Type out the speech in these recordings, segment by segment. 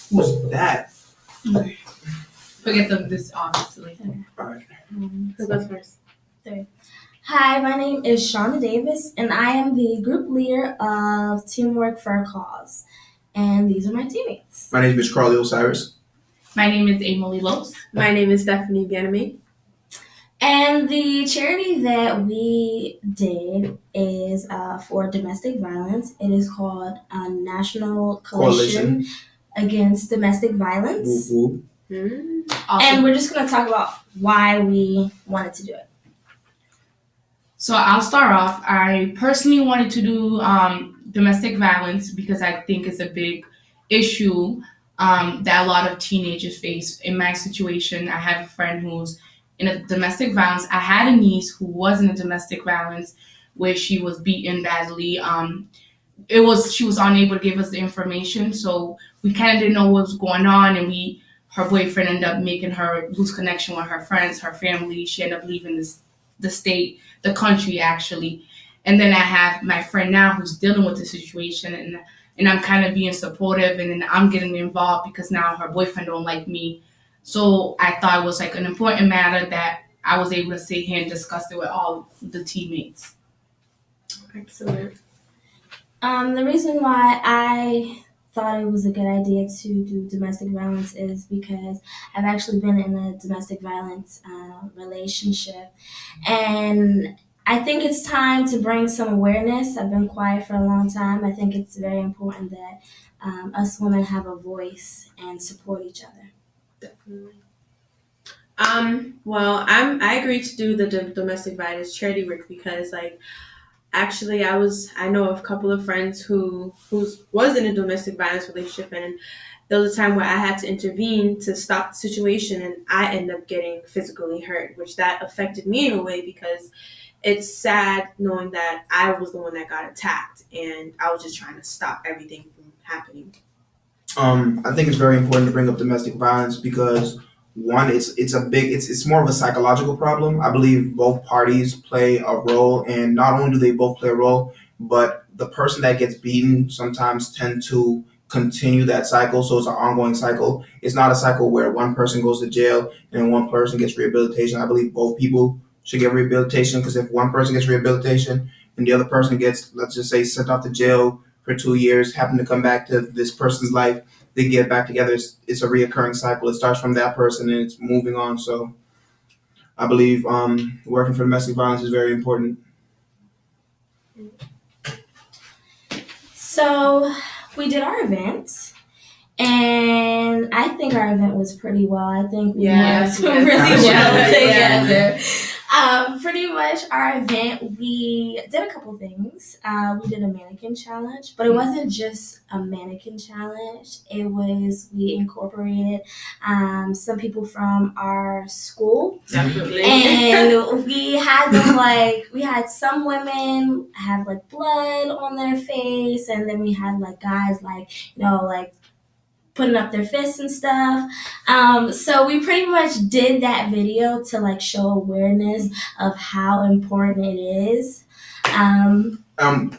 What's that? Forget this obviously. Alright. Who goes first? Hi, my name is Shauna Davis, and I am the group leader of Teamwork for a Cause. And these are my teammates. My name is Carly Osiris. My name is Emily Lopes. My name is Stephanie Ganame. And the charity that we did is for domestic violence. It is called National Coalition Against Domestic Violence. Whoop, whoop. Awesome. And we're just going to talk about why we wanted to do it. So I'll start off. I personally wanted to do domestic violence because I think it's a big issue that a lot of teenagers face. In my situation, I have a friend who's in a domestic violence. I had a niece who was in a domestic violence where she was beaten badly. She was unable to give us the information, so we kind of didn't know what was going on, and her boyfriend ended up making her lose connection with her friends, her family. She ended up leaving the state, the country actually. And then I have my friend now who's dealing with the situation, and I'm kind of being supportive, and then I'm getting involved because now her boyfriend don't like me. So I thought it was like an important matter that I was able to sit here and discuss it with all the teammates. Excellent. The reason why I thought it was a good idea to do domestic violence is because I've actually been in a domestic violence relationship, and I think it's time to bring some awareness. I've been quiet for a long time. I think it's very important that us women have a voice and support each other. Definitely. Well, I agreed to do the domestic violence charity work because, actually, I know of a couple of friends who was in a domestic violence relationship, and there was a time where I had to intervene to stop the situation, and I ended up getting physically hurt, which that affected me in a way because it's sad knowing that I was the one that got attacked, and I was just trying to stop everything from happening. I think it's very important to bring up domestic violence because one, it's more of a psychological problem. I believe both parties play a role, and not only do they both play a role, but the person that gets beaten sometimes tend to continue that cycle. So it's an ongoing cycle. It's not a cycle where one person goes to jail and one person gets rehabilitation. I believe both people should get rehabilitation because if one person gets rehabilitation and the other person gets, let's just say, sent off to jail for 2 years, happen to come back to this person's life, they get back together. It's a reoccurring cycle. It starts from that person and it's moving on. So I believe working for domestic violence is very important. So we did our event, and I think our event was pretty well. I think we worked really well together. Pretty much our event, we did a couple things. We did a mannequin challenge, but it wasn't just a mannequin challenge. We incorporated some people from our school. Definitely. And we had them we had some women have blood on their face, and then we had guys putting up their fists and stuff. So we pretty much did that video to show awareness of how important it is. To add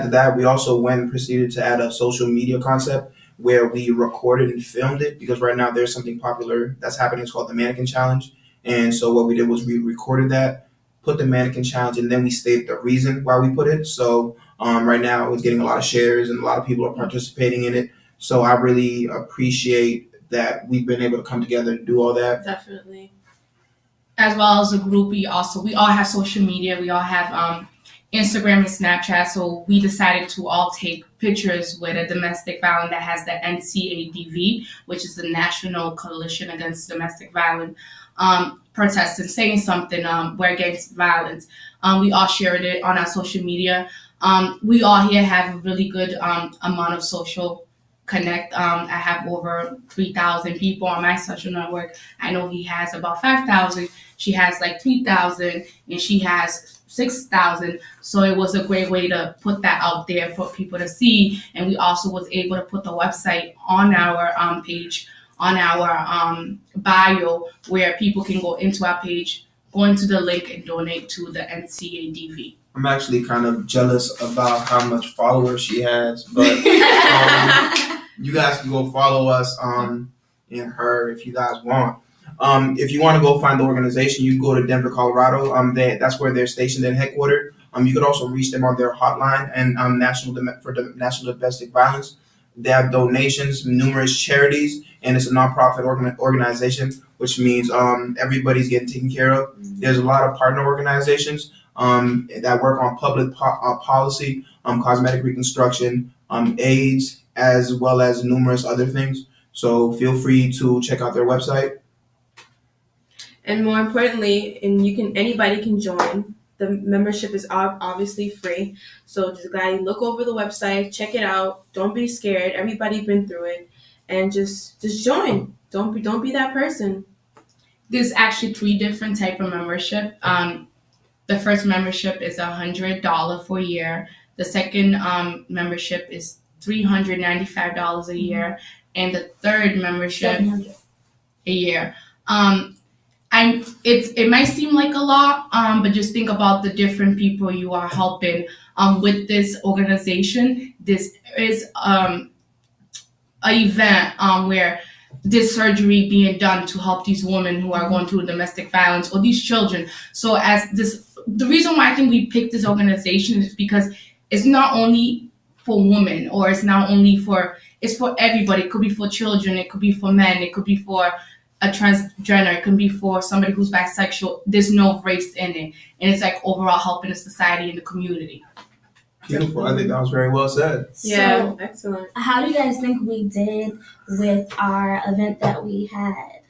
to that, we also proceeded to add a social media concept where we recorded and filmed it because right now there's something popular that's happening. It's called the Mannequin Challenge. And so what we did was we recorded that, put the Mannequin Challenge, and then we stated the reason why we put it. So right now it's getting a lot of shares and a lot of people are participating in it. So I really appreciate that we've been able to come together and do all that. Definitely. As well as a group, we all have social media. We all have Instagram and Snapchat. So we decided to all take pictures with a domestic violence that has the NCADV, which is the National Coalition Against Domestic Violence, protesting, saying something, we're against violence. We all shared it on our social media. We all here have a really good amount of social connect. I have over 3,000 people on my social network. I know he has about 5,000. She has 3,000, and she has 6,000. So it was a great way to put that out there for people to see. And we also was able to put the website on our page, on our bio, where people can go into our page, go into the link and donate to the NCADV. I'm actually kind of jealous about how much followers she has, but you guys can go follow us and her if you guys want. If you want to go find the organization, you can go to Denver, Colorado. That's where they're stationed and headquartered. You could also reach them on their hotline and National Domestic Violence. They have donations, numerous charities, and it's a nonprofit organization, which means everybody's getting taken care of. There's a lot of partner organizations that work on public policy, cosmetic reconstruction, AIDS, as well as numerous other things. So feel free to check out their website. And more importantly, anybody can join. The membership is obviously free. So just look over the website, check it out. Don't be scared. Everybody's been through it, and just join. Don't be that person. There's actually 3 different type of membership. The first membership is $100 for a year. The second membership is $395 a year, and the third membership $700 a year. It might seem like a lot, but just think about the different people you are helping. With this organization, this is an event where this surgery being done to help these women who are going through domestic violence or these children. So the reason why I think we picked this organization is because it's not only for women, or it's for everybody. It could be for children, it could be for men, it could be for a transgender, it can be for somebody who's bisexual. There's no race in it, and it's like overall helping the society and the community. Beautiful. I think that was very well said. Yeah, So, excellent. how do you guys think we did with our event that we had?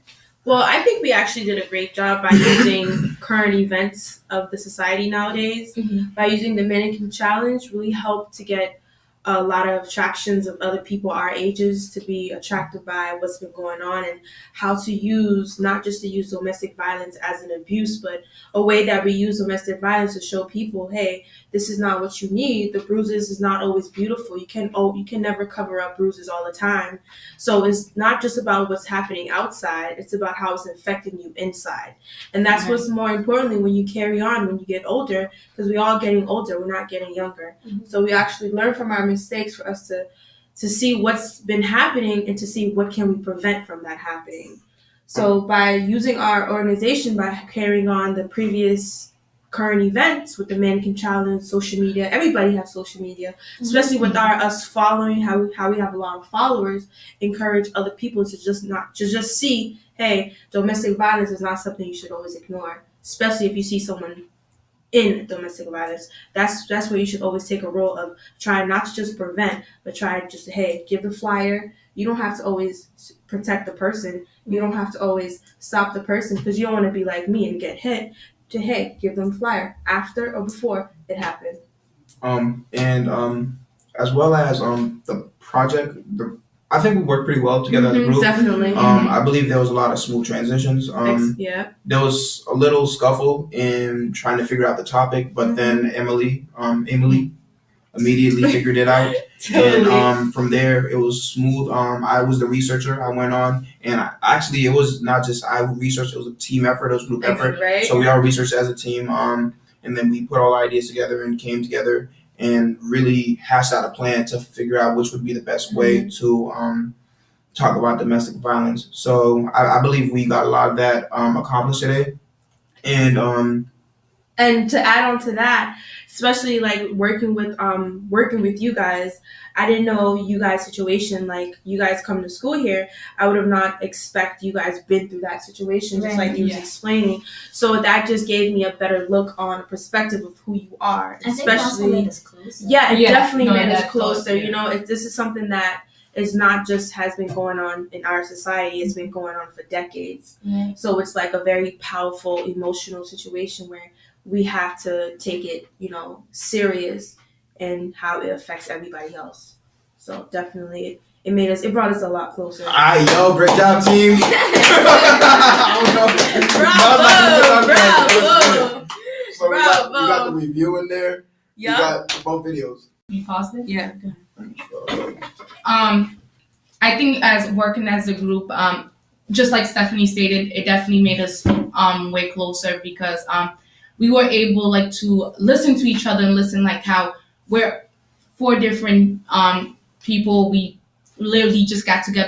Well, I think we actually did a great job by using current events of the society nowadays. Mhm. By using the Mannequin Challenge, really helped to get a lot of attractions of other people our ages to be attracted by what's been going on, and how to use, not just to use domestic violence as an abuse, but a way that we use domestic violence to show people, hey, this is not what you need. The bruises is not always beautiful. You can never cover up bruises all the time. So it's not just about what's happening outside, it's about how it's affecting you inside. And that's Right. what's more importantly when you carry on, when you get older, because we all getting older, we're not getting younger. So we actually learn from our mistakes for us to see what's been happening and to see what can we prevent from that happening. So by using our organization, by carrying on the previous current events with the Mannequin Challenge, social media, everybody has social media, especially with us following, how we have a lot of followers, encourage other people to just see, hey, domestic violence is not something you should always ignore, especially if you see someone in domestic violence. That's where you should always take a role of trying not to just prevent, but try just to, hey, give the flyer. You don't have to always protect the person. You don't have to always stop the person, because you don't want to be like me and get hit. To, hey, give them flyer after or before it happened. As well as the project, I think we worked pretty well together as a group. Definitely. I believe there was a lot of smooth transitions. Yeah. There was a little scuffle in trying to figure out the topic, but then Emily immediately figured it out. And from there, it was smooth. I was the researcher. I went on, and it was not just I researched. It was a team effort. It was a group effort. Right. So we all researched as a team. And then we put all our ideas together and came together and really hashed out a plan to figure out which would be the best way to talk about domestic violence. So I believe we got a lot of that accomplished today. And to add on to that, especially like working with you guys, I didn't know you guys' situation. Like, you guys come to school here, I would have not expect you guys been through that situation, just like you was explaining. So that just gave me a better look on a perspective of who you are. I think it also made us closer. Yeah, it definitely made us that's closer. close, You know, this is something that is not just has been going on in our society. It's been going on for decades. Right. So it's like a very powerful, emotional situation where we have to take it, serious, and how it affects everybody else. So definitely, it brought us a lot closer. Great job, team. Bravo! So we got Bravo. the review in there. Yeah. We got both videos. You paused it? Yeah. I think as working as a group, just like Stephanie stated, it definitely made us way closer, because we were able to listen to each other and listen how we're 4 different people. We literally just got together